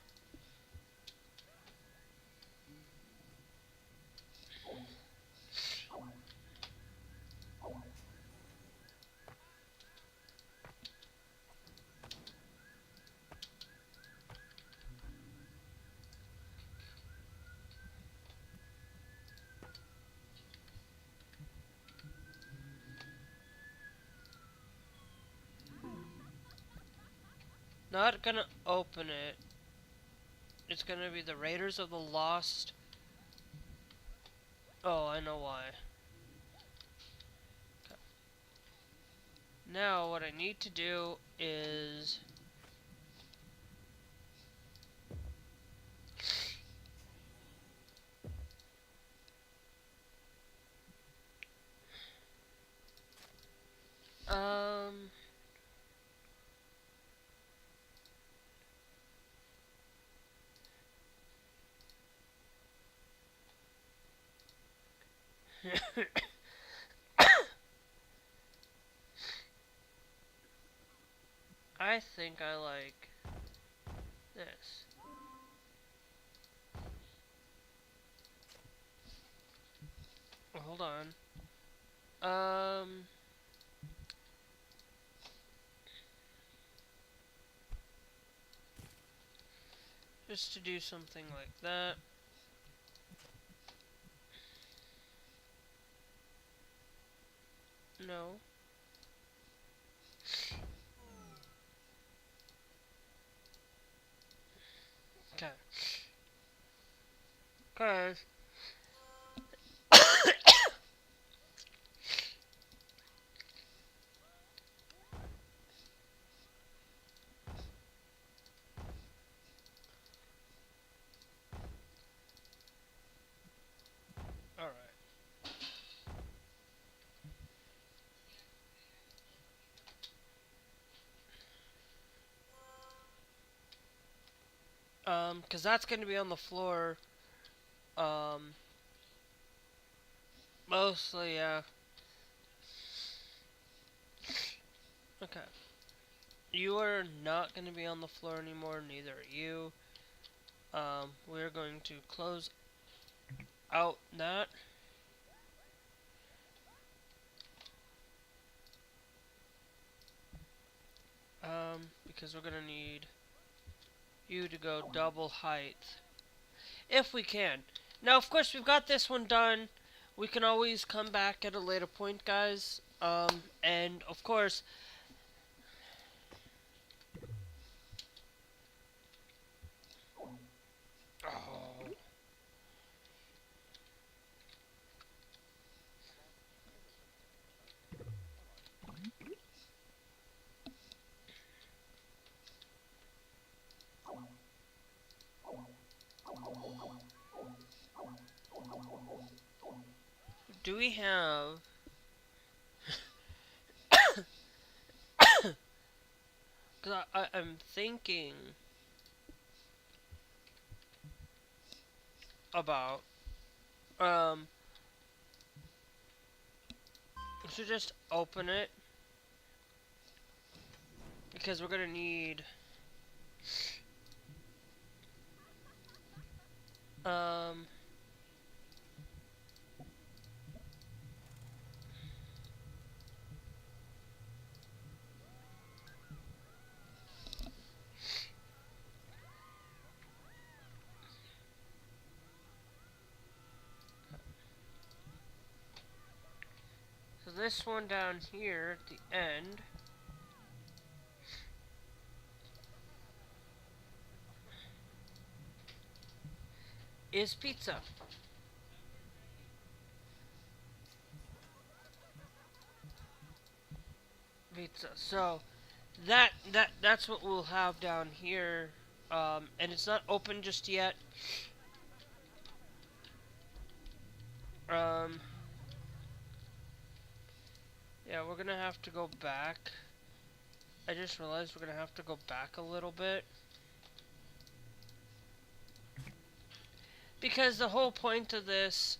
Not gonna open it. It's gonna be the Raiders of the Lost. Oh, I know why. Okay. Now, what I need to do is. Um. I think I like this. Hold on. Um. Just to do something like that. No. Okay. Cause. Alright. Cause that's gonna be on the floor. Um. Mostly, yeah. Okay. You are not gonna be on the floor anymore, neither are you. We're going to close out that. Because we're gonna need you to go double height. If we can. Now, of course, we've got this one done. We can always come back at a later point, guys. And of course, oh, do we have? Because I'm thinking about we should just open it because we're gonna need um so this one down here at the end is pizza. Pizza. So that's what we'll have down here. And it's not open just yet. Um Yeah, we're gonna have to go back. I just realized we're gonna have to go back a little bit. Because the whole point of this...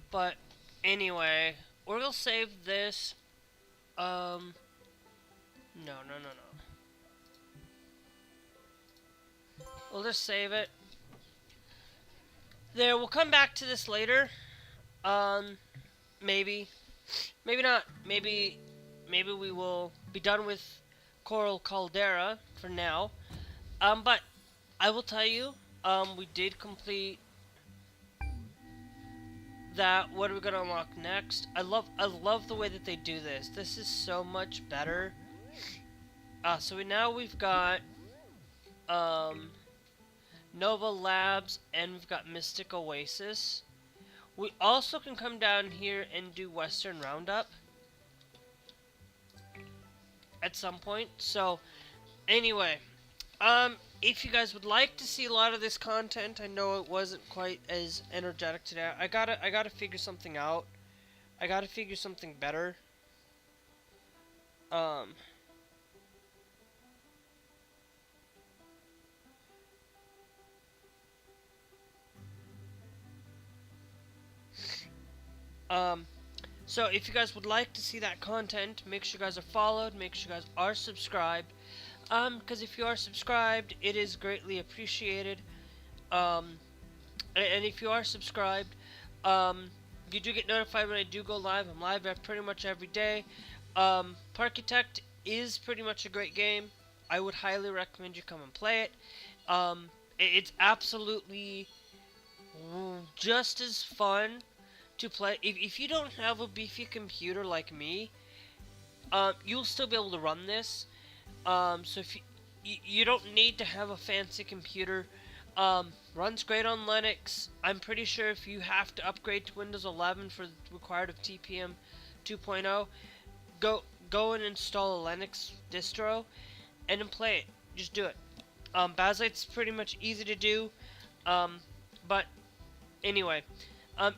But anyway, we'll save this. No, no, no, no. We'll just save it. There, we'll come back to this later. Maybe. Maybe not. Maybe we will be done with Coral Caldera for now. But I will tell you, we did complete that. What are we gonna unlock next? I love the way that they do this. This is so much better. So now we've got Nova Labs and we've got Mystic Oasis. We also can come down here and do Western Roundup at some point. So anyway, if you guys would like to see a lot of this content, I know it wasn't quite as energetic today. I gotta figure something out. I gotta figure something better. So if you guys would like to see that content, make sure you guys are followed, make sure you guys are subscribed. Because if you are subscribed, it is greatly appreciated. And if you are subscribed, you do get notified when I do go live. I'm live pretty much every day. Parkitect is pretty much a great game. I would highly recommend you come and play it. It's absolutely just as fun to play. If you don't have a beefy computer like me, you'll still be able to run this. So if you don't need to have a fancy computer, runs great on Linux. I'm pretty sure if you have to upgrade to Windows 11 for the required of TPM 2.0, go and install a Linux distro and then play it. Just do it. Bazzite's pretty much easy to do. But anyway,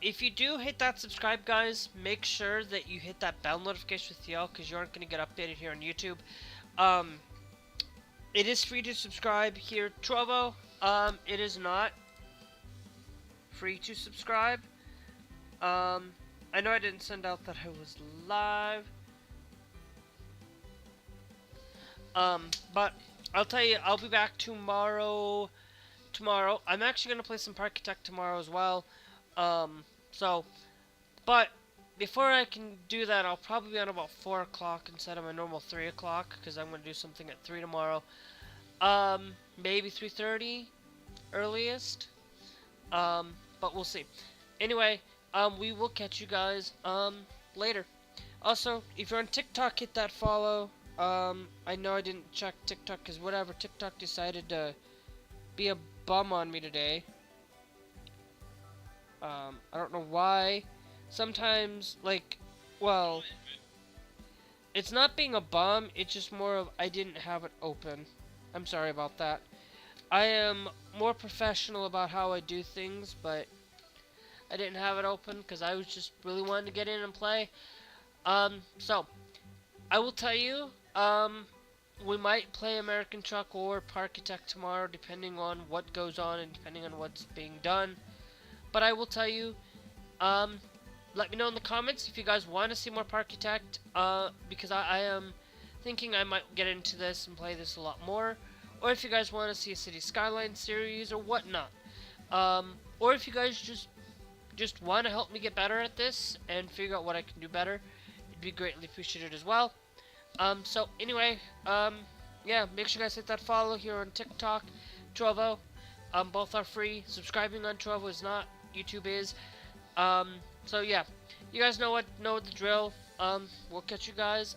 if you do hit that subscribe, guys, make sure that you hit that bell notification with the all, because you aren't going to get updated here on YouTube. It is free to subscribe here, Trovo. It is not free to subscribe. I know I didn't send out that I was live. But I'll tell you, I'll be back tomorrow. I'm actually going to play some Parkitect tomorrow as well. But before I can do that, I'll probably be on about 4 o'clock instead of my normal 3 o'clock, because I'm going to do something at 3 tomorrow. Maybe 3:30 earliest. But we'll see. Anyway, we will catch you guys, later. Also, if you're on TikTok, hit that follow. I know I didn't check TikTok, because whatever, TikTok decided to be a bum on me today. I don't know why. Sometimes, like, well, it's not being a bum, it's just more of I didn't have it open. I'm sorry about that. I am more professional about how I do things, but I didn't have it open because I was just really wanting to get in and play. So, I will tell you, we might play American Truck or Parkitect tomorrow, depending on what goes on and depending on what's being done. But I will tell you, let me know in the comments if you guys want to see more Parkitect, because I am thinking I might get into this and play this a lot more, or if you guys want to see a City Skyline series or whatnot, or if you guys just want to help me get better at this and figure out what I can do better, it'd be greatly appreciated as well. So anyway, yeah, make sure you guys hit that follow here on TikTok, Trovo. Both are free. Subscribing on Trovo is not. YouTube is. So yeah, you guys know the drill. We'll catch you guys